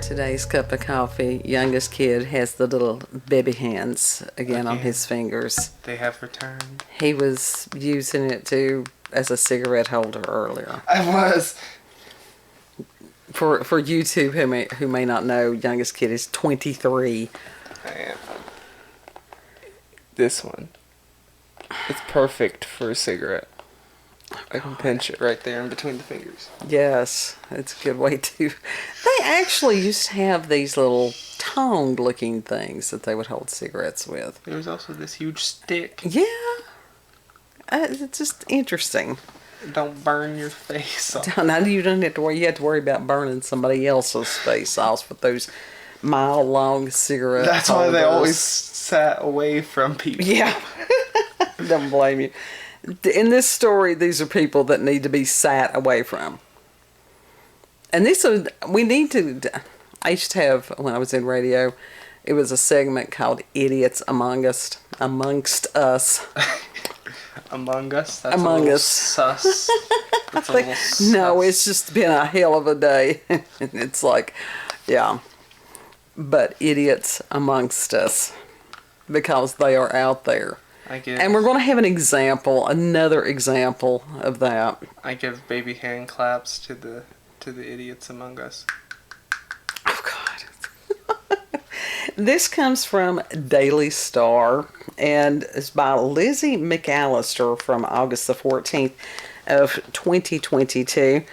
today's cup of coffee, youngest kid has the little baby hands again on his fingers. They have returned. He was using it as a cigarette holder earlier. I was. For you two who may not know, youngest kid is 23. I am. This one. It's perfect for a cigarette. I can pinch it right there in between the fingers. Yes, it's a good way to. They actually used to have these little tongue looking things that they would hold cigarettes with. There was also this huge stick. Yeah. It's just interesting. Don't burn your face off. Now you don't have to worry. You have to worry about burning somebody else's face off with those mile-long cigarette That's holders. why they always sat away from people. Yeah. Don't blame you. In this story, these are people that need to be sat away from. And we need to. I used to have, when I was in radio, it was a segment called Idiots Amongst Us. Among Us? That's Among a little Us. Sus. That's a little sus. No, it's just been a hell of a day. It's like, yeah. But idiots amongst us. Because they are out there. And we're going to have another example of that. I give baby hand claps to the idiots among us. Oh, God. This comes from Daily Star, and it's by Lizzie McAllister from August the 14th of 2022.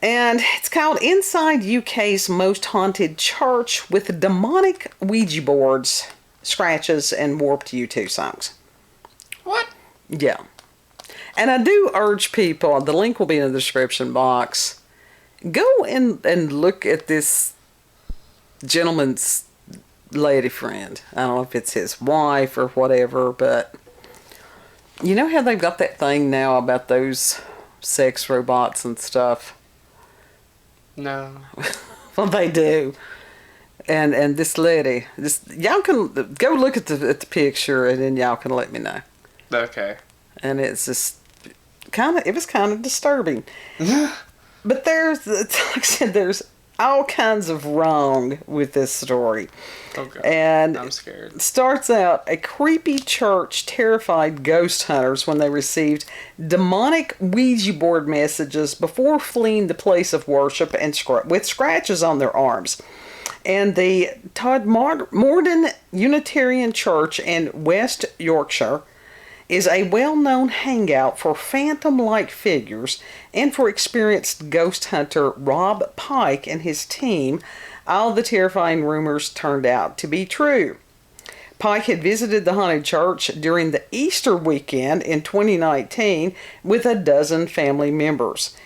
And it's called Inside UK's Most Haunted Church with Demonic Ouija Boards, Scratches, and Warped U2 songs. What? Yeah. And I do urge people, the link will be in the description box, go and look at this gentleman's lady friend. I don't know if it's his wife or whatever, but you know how they've got that thing now about those sex robots and stuff? No. Well, they do. And this lady, y'all can go look at the picture and then y'all can let me know. Okay. And it's just it was kind of disturbing. But like I said, there's all kinds of wrong with this story. Okay. And I'm scared. It starts out, a creepy church terrified ghost hunters when they received demonic Ouija board messages before fleeing the place of worship and with scratches on their arms. And the Todmorden Unitarian Church in West Yorkshire is a well-known hangout for phantom-like figures and for experienced ghost hunter Rob Pike and his team. All the terrifying rumors turned out to be true. Pike had visited the haunted church during the Easter weekend in 2019 with a dozen family members.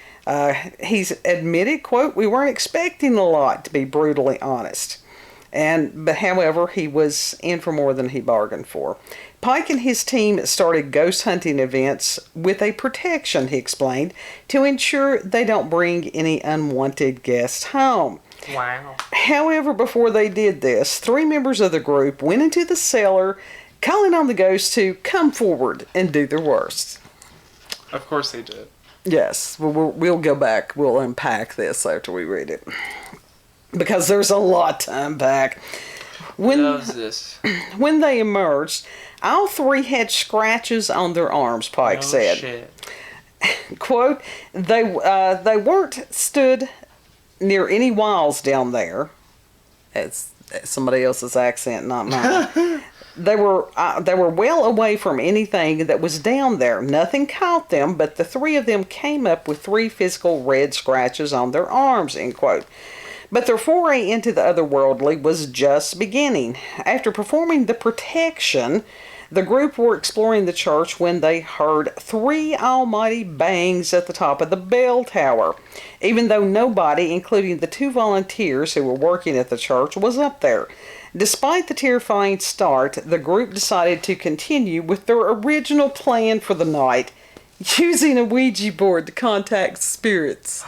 He's admitted, quote, "We weren't expecting a lot, to be brutally honest." But however, he was in for more than he bargained for. Pike and his team started ghost hunting events with a protection, he explained, to ensure they don't bring any unwanted guests home. Wow. However, before they did this, 3 members of the group went into the cellar, calling on the ghosts to come forward and do their worst. Of course they did. Yes, we'll go back. We'll unpack this after we read it. Because there's a lot to unpack. Loves this. When they emerged, all 3 had scratches on their arms, Pike said. Shit. Quote, they weren't stood near any walls down there. It's somebody else's accent, not mine. They were well away from anything that was down there. Nothing caught them, but the 3 of them came up with 3 physical red scratches on their arms, end quote. But their foray into the otherworldly was just beginning. After performing the protection, the group were exploring the church when they heard 3 almighty bangs at the top of the bell tower, even though nobody, including the 2 volunteers who were working at the church, was up there. Despite the terrifying start, the group decided to continue with their original plan for the night, using a Ouija board to contact spirits.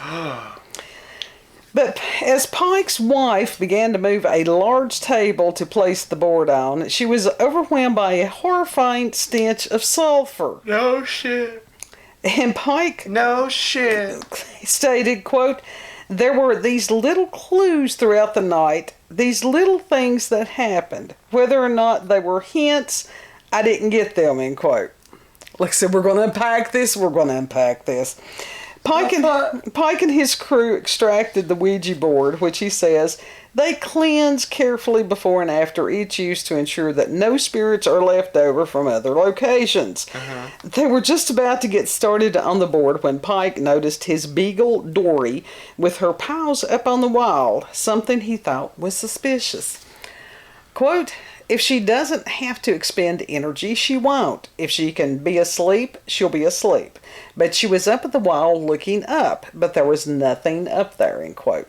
But as Pike's wife began to move a large table to place the board on, she was overwhelmed by a horrifying stench of sulfur. No shit. And Pike No shit. stated, quote, There were these little clues throughout the night, these little things that happened. Whether or not they were hints, I didn't get them, end quote. Like I said, we're going to unpack this, Pike and his crew extracted the Ouija board, which he says they cleanse carefully before and after each use to ensure that no spirits are left over from other locations. They were just about to get started on the board when Pike noticed his beagle Dory with her paws up on the wall, something he thought was suspicious. Quote, if she doesn't have to expend energy, she won't. If she can be asleep, she'll be asleep. But she was up at the wall looking up, but there was nothing up there, end quote.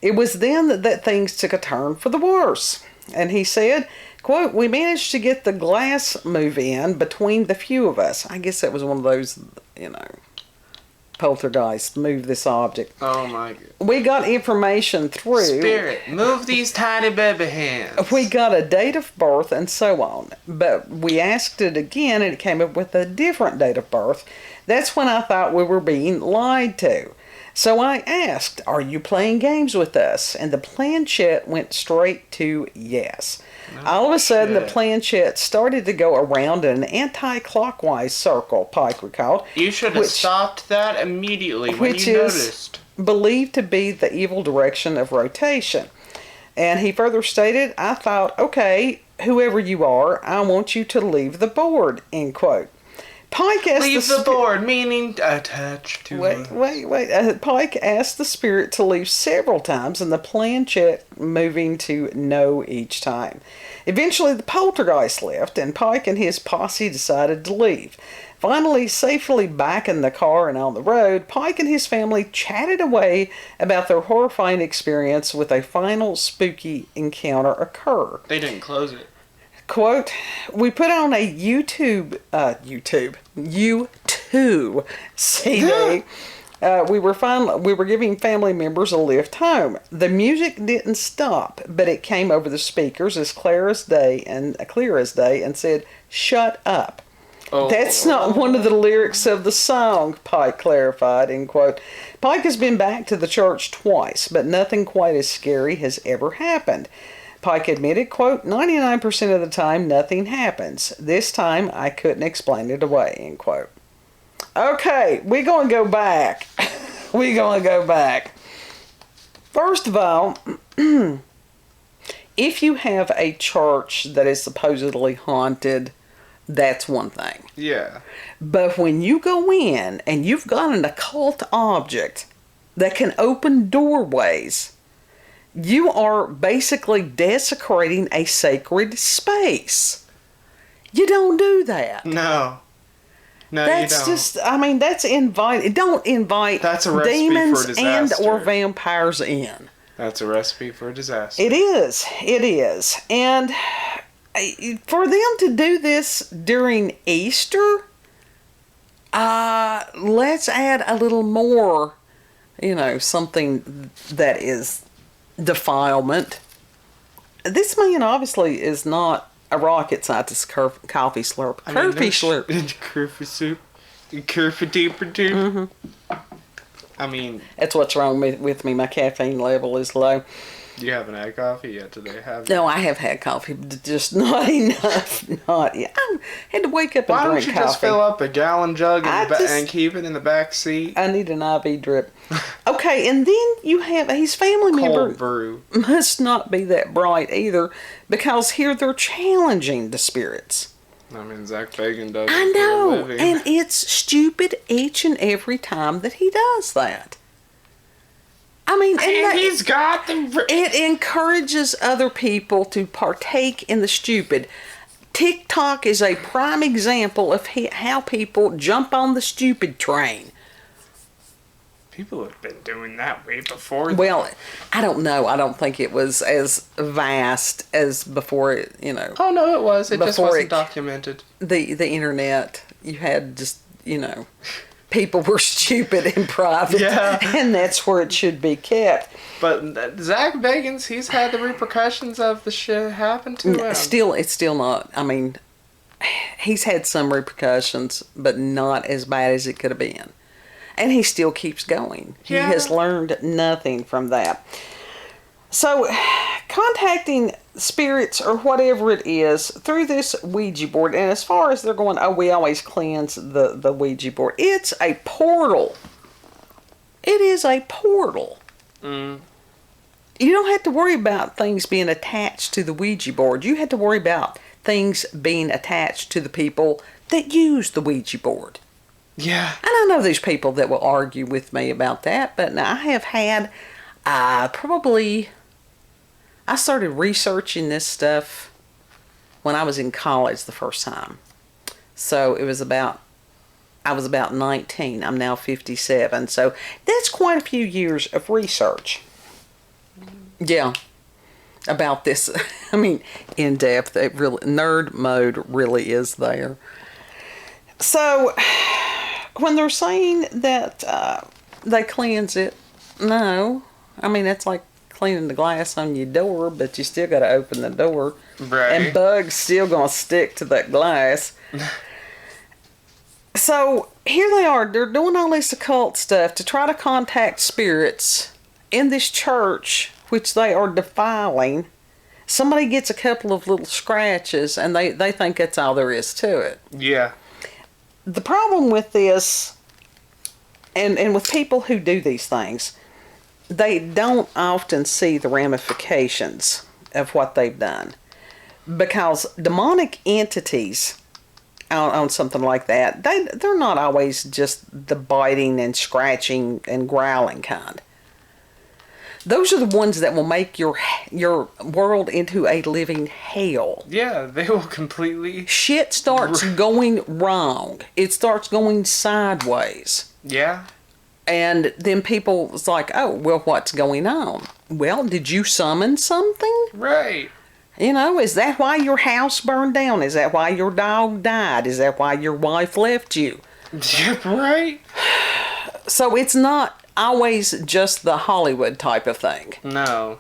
It was then that things took a turn for the worse. And he said, quote, we managed to get the glass move in between the few of us. I guess that was one of those, poltergeist, move this object. Oh my God. We got information through. Spirit, move these tiny baby hands. We got a date of birth and so on. But we asked it again and it came up with a different date of birth. That's when I thought we were being lied to. So I asked, are you playing games with us? And the planchette went straight to yes. All of a sudden, the planchette started to go around in an anti-clockwise circle, Pike recalled. You should have stopped that immediately when you noticed. Believed to be the evil direction of rotation. And he further stated, I thought, okay, whoever you are, I want you to leave the board, end quote. Pike asked leave the board, meaning attached to Wait. Pike asked the spirit to leave several times, and the planchette moving to no each time. Eventually, the poltergeist left, and Pike and his posse decided to leave. Finally, safely back in the car and on the road, Pike and his family chatted away about their horrifying experience with a final spooky encounter occur. They didn't close it. Quote, we put on a YouTube CD. We were giving family members a lift home. The music didn't stop, but it came over the speakers as clear as day and said, shut up. Oh. That's not one of the lyrics of the song, Pike clarified, end quote. Pike has been back to the church twice, but nothing quite as scary has ever happened. Pike admitted, quote, 99% of the time nothing happens. This time I couldn't explain it away, end quote. Okay, we're going to go back. First of all, if you have a church that is supposedly haunted, that's one thing. Yeah. But when you go in and you've got an occult object that can open doorways, you are basically desecrating a sacred space. You don't do that. No, that's you don't. That's invite. Don't invite that's a recipe demons for disaster. and or vampires in. That's a recipe for disaster. It is. And for them to do this during Easter, let's add a little more, something that is defilement. This man obviously is not a rocket scientist. Coffee slurp. Coffee slurp. Coffee soup. Coffee deeper too. That's what's wrong with me. My caffeine level is low. You haven't had coffee yet today, have you? No, I have had coffee, but just not enough. Not yet. I had to wake up and drink coffee. Why don't you just fill up a gallon jug and keep it in the back seat? I need an IV drip. Okay, and then you have his family member. Cold brew. Must not be that bright either, because here they're challenging the spirits. Zach Fagan does. I know, and it's stupid each and every time that he does that. He's got the... It encourages other people to partake in the stupid. TikTok is a prime example of how people jump on the stupid train. People have been doing that way before. Well, I don't know. I don't think it was as vast as before it, Oh, no, it was. It just wasn't documented. The internet, you had just, people were stupid in private, and that's where it should be kept. But Zach Bagans, he's had the repercussions of the shit happen to him. It's still not. He's had some repercussions, but not as bad as it could have been. And he still keeps going. Yeah. He has learned nothing from that. So, contacting spirits or whatever it is through this Ouija board, and as far as they're going, oh, we always cleanse the Ouija board. It's a portal. It is a portal. Mm. You don't have to worry about things being attached to the Ouija board. You have to worry about things being attached to the people that use the Ouija board. Yeah. And I know there's people that will argue with me about that, but I have had I started researching this stuff when I was in college the first time. So I was about 19. I'm now 57. So that's quite a few years of research. Yeah. About this. I mean, in depth. It really, nerd mode really is there. So when they're saying that they cleanse it, no. I mean, that's like cleaning the glass on your door, but you still got to open the door. Right. And bugs still going to stick to that glass. So here they are. They're doing all this occult stuff to try to contact spirits in this church, which they are defiling. Somebody gets a couple of little scratches, and they think that's all there is to it. Yeah. The problem with this, and with people who do these things, they don't often see the ramifications of what they've done. Because demonic entities on something like that, they're not always just the biting and scratching and growling kind. Those are the ones that will make your world into a living hell. Yeah, they will completely... Shit starts going wrong. It starts going sideways. Yeah. And then people's like, oh, well, what's going on? Well, did you summon something? Right. You know, is that why your house burned down? Is that why your dog died? Is that why your wife left you? Yep, right. So it's not always just the Hollywood type of thing. No.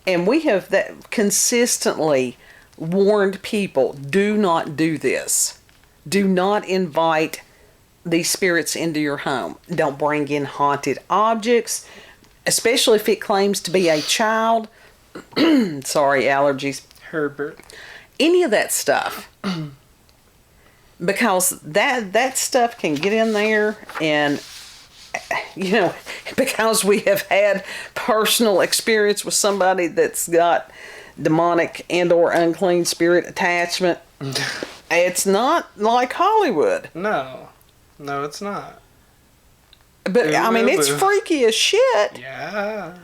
And we have consistently warned people, do not do this. Do not invite these spirits into your home. Don't bring in haunted objects, especially if it claims to be a child. Sorry, allergies. Herbert. Any of that stuff. Because that stuff can get in there, and you know, because we have had personal experience with somebody that's got demonic and or unclean spirit attachment. It's not like Hollywood. No, it's not. But I mean, it's freaky as shit. Yeah.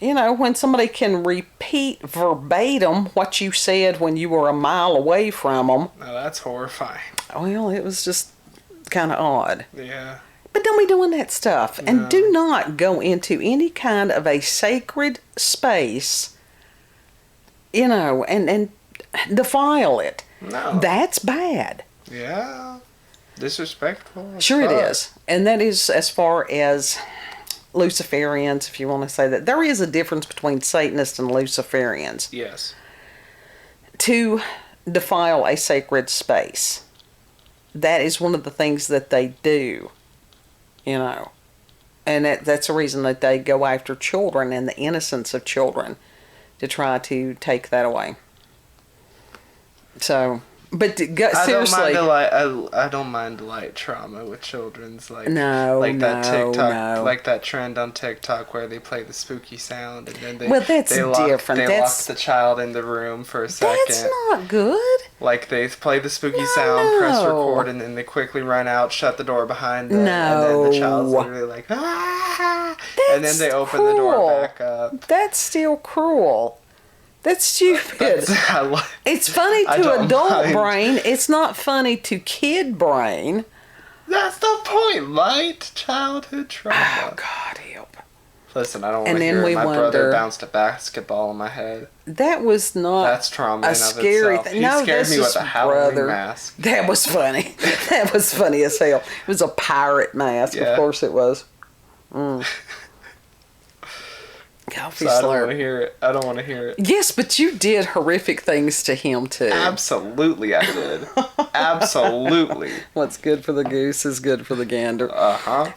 You know, when somebody can repeat verbatim what you said when you were a mile away from them. No, that's horrifying. Well, it was just kind of odd. Yeah. But don't be doing that stuff. No. And do not go into any kind of a sacred space, you know, and defile it. No. That's bad. Yeah. Disrespectful. Sure it is. And that is as far as Luciferians, if you want to say that. There is a difference between Satanists and Luciferians. Yes. To defile a sacred space. That is one of the things that they do. You know. And that's the reason that they go after children and the innocence of children to try to take that away. So, but seriously, I don't mind light trauma with children's like like that trend on TikTok where they play the spooky sound and then they lock the child in the room for a second. That's not good. Like they play the spooky sound, press record, and then they quickly run out, shut the door behind them, and then the child's literally like ah, and then they open the door back up. That's still cruel. That's stupid. It's funny to adult brain. It's not funny to kid brain. That's the point. Light childhood trauma. Oh, God help. Listen, I don't want to hear it. My brother bounced a basketball on my head. That was not That's trauma a scary thing. No, he scared me with a Halloween mask. That was funny. That was funny as hell. It was a pirate mask. Yeah. Of course it was. So I don't want to hear it. I don't want to hear it. Yes, but you did horrific things to him too. Absolutely, I did. Absolutely. What's good for the goose is good for the gander. Uh-huh.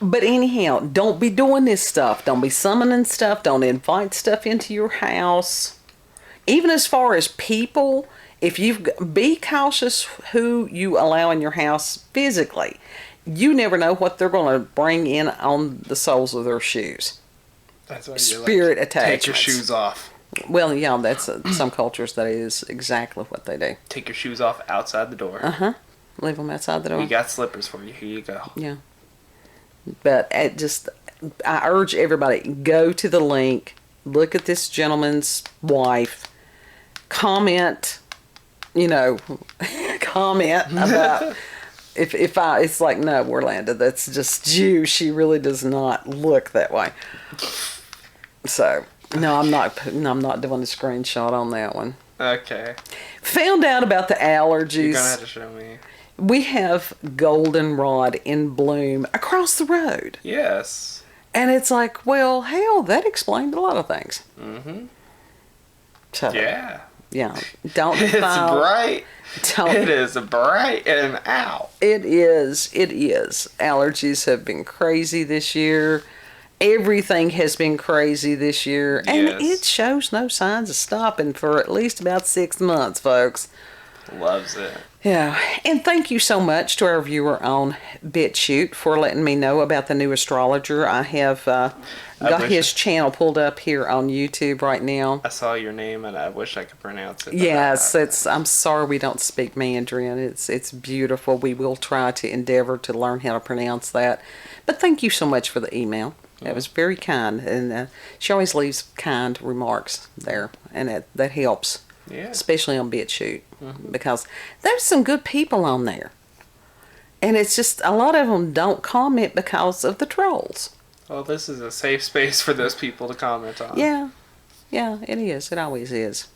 But anyhow, don't be doing this stuff. Don't be summoning stuff. Don't invite stuff into your house. Even as far as people, be cautious who you allow in your house physically. You never know what they're going to bring in on the soles of their shoes. That's why Spirit attachments. Take your shoes off. Well, yeah, that's some cultures. That is exactly what they do. Take your shoes off outside the door. Leave them outside the door. We got slippers for you. Here you go. Yeah. But I urge everybody, go to the link, look at this gentleman's wife, comment about it's like, no, Orlando, that's just you. She really does not look that way. So, no, I'm not doing a screenshot on that one. Okay. Found out about the allergies. You're gonna have to show me. We have goldenrod in bloom across the road. Yes. And it's like, well, hell, that explained a lot of things. Mm-hmm. So, yeah. Yeah. Don't It's bright. It is bright and out. It is. Allergies have been crazy this year. Everything has been crazy this year. And it shows no signs of stopping for at least about 6 months, folks. Loves it. Yeah, and thank you so much to our viewer on BitChute for letting me know about the new astrologer. I have got his channel pulled up here on YouTube right now. I saw your name and I wish I could pronounce it. Yes, I'm sorry we don't speak Mandarin. It's beautiful. We will try to endeavor to learn how to pronounce that. But thank you so much for the email. That was very kind, and she always leaves kind remarks there, and that helps. Yeah. Especially on BitChute, because there's some good people on there. And it's just, a lot of them don't comment because of the trolls. Well, this is a safe space for those people to comment on. Yeah, it is. It always is.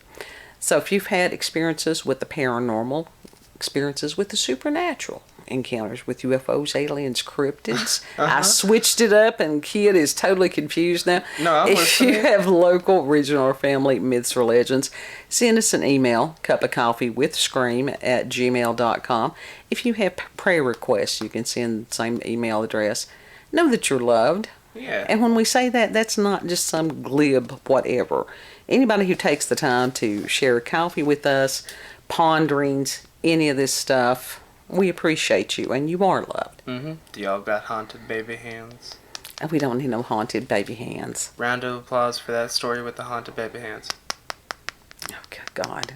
So if you've had experiences with the paranormal, experiences with the supernatural, encounters with UFOs, aliens, cryptids. I switched it up, and Kid is totally confused now. No, I'm listening. If you have local, regional, or family myths or legends, send us an email, cupofcoffeewithscream@gmail.com. If you have prayer requests, you can send the same email address. Know that you're loved. Yeah. And when we say that, that's not just some glib whatever. Anybody who takes the time to share a coffee with us, ponderings, any of this stuff, we appreciate you, and you are loved. Mm-hmm. Do y'all got haunted baby hands? We don't need no haunted baby hands. Round of applause for that story with the haunted baby hands. Oh, God.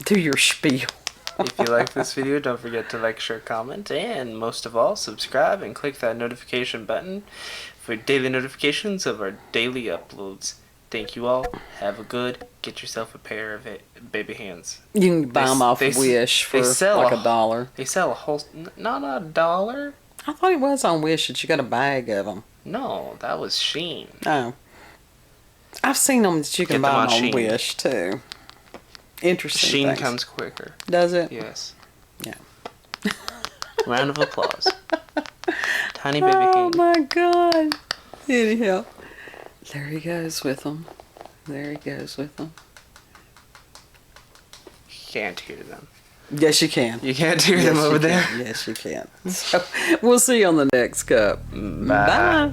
Do your spiel. If you like this video, don't forget to like, share, comment, and most of all, subscribe and click that notification button for daily notifications of our daily uploads. Thank you all. Have a good. Get yourself a pair of baby hands. You can buy them off Wish for like $1. They sell a whole... Not $1. I thought it was on Wish that you got a bag of them. No, that was Shein. Oh. I've seen them that you can buy them on Wish, too. Interesting Shein things. comes quicker. Does it? Yes. Yeah. Round of applause. Tiny baby hand. Oh, my God. Anyhow. There he goes with them. You can't hear them. Yes, you can. You can't hear them over there? Yes, you can. So, we'll see you on the next cup. Bye. Bye.